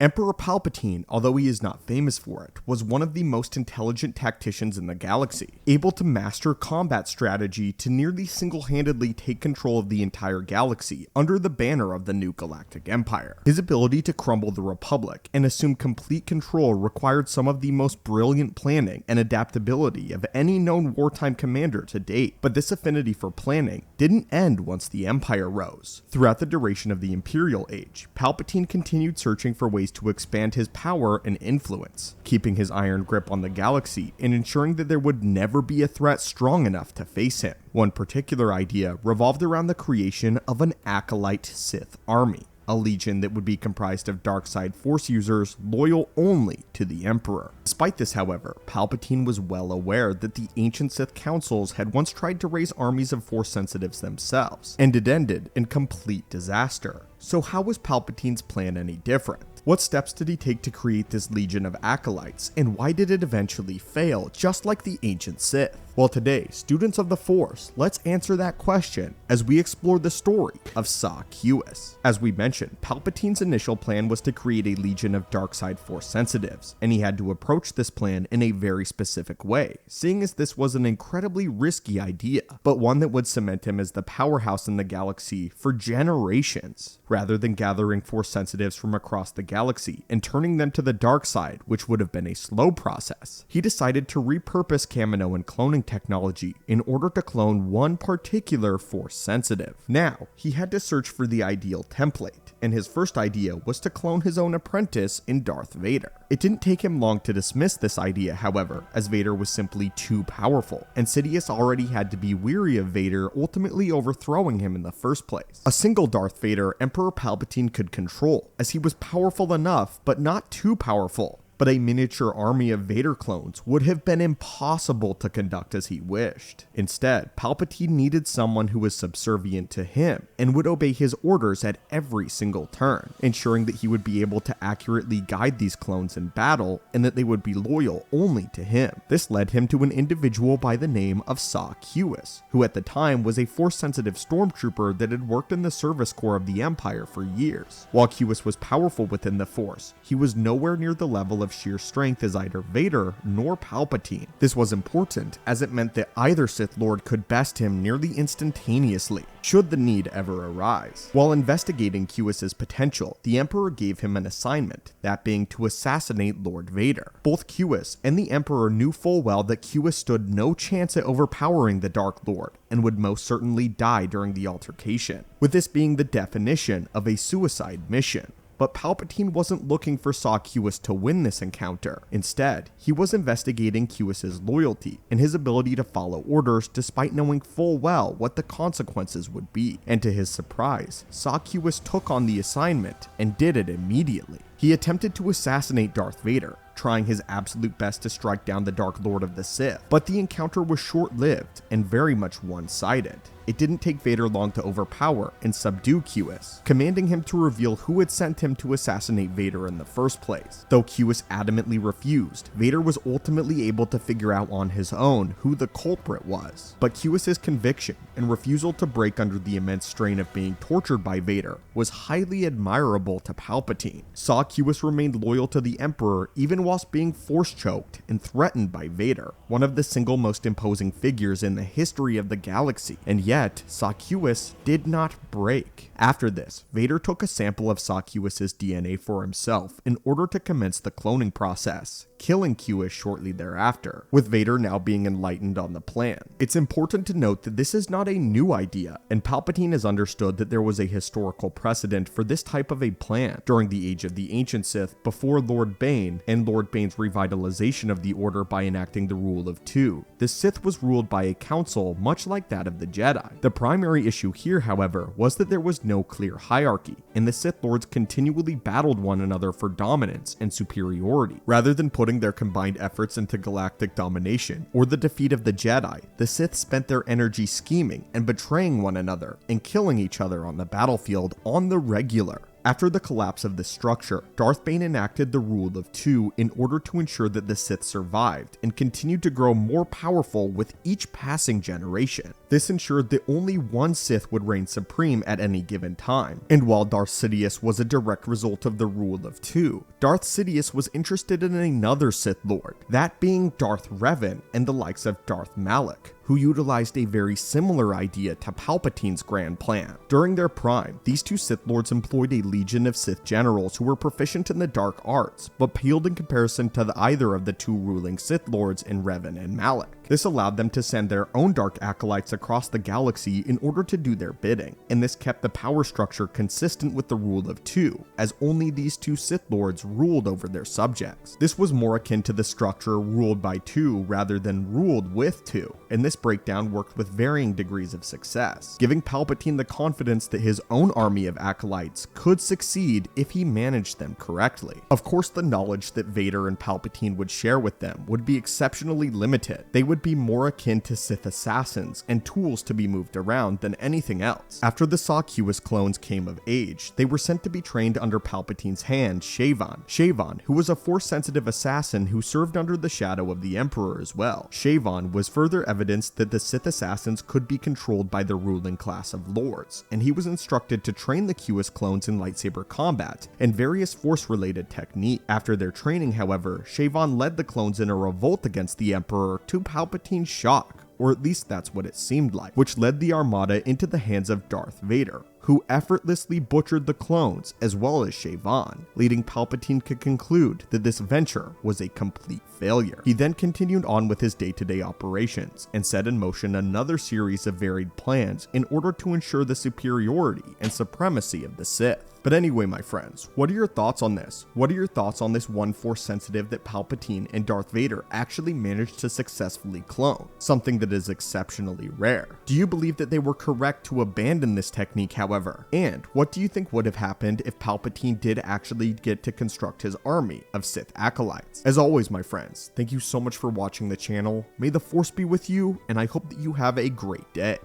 Emperor Palpatine, although he is not famous for it, was one of the most intelligent tacticians in the galaxy, able to master combat strategy to nearly single-handedly take control of the entire galaxy under the banner of the new Galactic Empire. His ability to crumble the Republic and assume complete control required some of the most brilliant planning and adaptability of any known wartime commander to date, but this affinity for planning didn't end once the Empire rose. Throughout the duration of the Imperial Age, Palpatine continued searching for ways to expand his power and influence, keeping his iron grip on the galaxy and ensuring that there would never be a threat strong enough to face him. One particular idea revolved around the creation of an acolyte Sith army, a legion that would be comprised of dark side Force users loyal only to the Emperor. Despite this, however, Palpatine was well aware that the ancient Sith councils had once tried to raise armies of Force sensitives themselves, and it ended in complete disaster. So how was Palpatine's plan any different? What steps did he take to create this legion of acolytes, and why did it eventually fail, just like the ancient Sith? Well, today, students of the Force, let's answer that question as we explore the story of Sakuis. As we mentioned, Palpatine's initial plan was to create a legion of dark side Force sensitives, and he had to approach this plan in a very specific way, seeing as this was an incredibly risky idea, but one that would cement him as the powerhouse in the galaxy for generations. Rather than gathering Force sensitives from across the galaxy and turning them to the dark side, which would have been a slow process, he decided to repurpose Kaminoan cloning technology in order to clone one particular Force sensitive. Now, he had to search for the ideal template, and his first idea was to clone his own apprentice in Darth Vader. It didn't take him long to dismiss this idea, however, as Vader was simply too powerful, and Sidious already had to be weary of Vader ultimately overthrowing him in the first place. A single Darth Vader Emperor Palpatine could control, as he was powerful enough, but not too powerful. But a miniature army of Vader clones would have been impossible to conduct as he wished. Instead, Palpatine needed someone who was subservient to him and would obey his orders at every single turn, ensuring that he would be able to accurately guide these clones in battle and that they would be loyal only to him. This led him to an individual by the name of Sakuis, who at the time was a Force-sensitive stormtrooper that had worked in the service corps of the Empire for years. While Kuis was powerful within the Force, he was nowhere near the level of sheer strength as either Vader nor Palpatine. This was important as it meant that either Sith Lord could best him nearly instantaneously, should the need ever arise. While investigating Kuis's potential, the Emperor gave him an assignment, that being to assassinate Lord Vader. Both Kuis and the Emperor knew full well that Kuis stood no chance at overpowering the Dark Lord, and would most certainly die during the altercation, with this being the definition of a suicide mission. But Palpatine wasn't looking for Sakuis to win this encounter. Instead, he was investigating Kuis's loyalty and his ability to follow orders despite knowing full well what the consequences would be. And to his surprise, Sakuis took on the assignment and did it immediately. He attempted to assassinate Darth Vader, trying his absolute best to strike down the Dark Lord of the Sith, but the encounter was short-lived and very much one-sided. It didn't take Vader long to overpower and subdue Kuis, commanding him to reveal who had sent him to assassinate Vader in the first place. Though Kuis adamantly refused, Vader was ultimately able to figure out on his own who the culprit was. But Kuis's conviction and refusal to break under the immense strain of being tortured by Vader was highly admirable to Palpatine. Kuis remained loyal to the Emperor even whilst being force-choked and threatened by Vader, one of the single most imposing figures in the history of the galaxy, and yet Sakuis did not break. After this, Vader took a sample of Sakuis's DNA for himself in order to commence the cloning process, killing Kuis shortly thereafter, with Vader now being enlightened on the plan. It's important to note that this is not a new idea, and Palpatine has understood that there was a historical precedent for this type of a plan during the age of the ancient Sith before Lord Bane and Lord Bane's revitalization of the Order by enacting the Rule of Two. The Sith was ruled by a council much like that of the Jedi. The primary issue here, however, was that there was no clear hierarchy, and the Sith Lords continually battled one another for dominance and superiority. Rather than putting their combined efforts into galactic domination or the defeat of the Jedi, the Sith spent their energy scheming and betraying one another and killing each other on the battlefield on the regular. After the collapse of this structure, Darth Bane enacted the Rule of Two in order to ensure that the Sith survived and continued to grow more powerful with each passing generation. This ensured that only one Sith would reign supreme at any given time. And while Darth Sidious was a direct result of the rule of two, Darth Sidious was interested in another Sith Lord, that being Darth Revan and the likes of Darth Malak, who utilized a very similar idea to Palpatine's grand plan. During their prime, these two Sith Lords employed a legion of Sith generals who were proficient in the dark arts, but paled in comparison to either of the two ruling Sith Lords in Revan and Malak. This allowed them to send their own dark acolytes across the galaxy in order to do their bidding, and this kept the power structure consistent with the rule of two, as only these two Sith Lords ruled over their subjects. This was more akin to the structure ruled by two rather than ruled with two, and this breakdown worked with varying degrees of success, giving Palpatine the confidence that his own army of acolytes could succeed if he managed them correctly. Of course, the knowledge that Vader and Palpatine would share with them would be exceptionally limited. They would be more akin to Sith assassins and tools to be moved around than anything else. After the Sakuis clones came of age, they were sent to be trained under Palpatine's hand, Shavon, who was a Force-sensitive assassin who served under the shadow of the Emperor as well. Shavon was further evidence that the Sith assassins could be controlled by the ruling class of lords, and he was instructed to train the Kuis clones in lightsaber combat and various Force-related techniques. After their training, however, Shavon led the clones in a revolt against the Emperor to Palpatine's shock, or at least that's what it seemed like, which led the Armada into the hands of Darth Vader, who effortlessly butchered the clones as well as Shavon, leading Palpatine to conclude that this venture was a complete failure. He then continued on with his day-to-day operations and set in motion another series of varied plans in order to ensure the superiority and supremacy of the Sith. But anyway, my friends, what are your thoughts on this? What are your thoughts on this one Force sensitive that Palpatine and Darth Vader actually managed to successfully clone, something that is exceptionally rare? Do you believe that they were correct to abandon this technique, however? And what do you think would have happened if Palpatine did actually get to construct his army of Sith acolytes? As always, my friends, thank you so much for watching the channel. May the Force be with you, and I hope that you have a great day.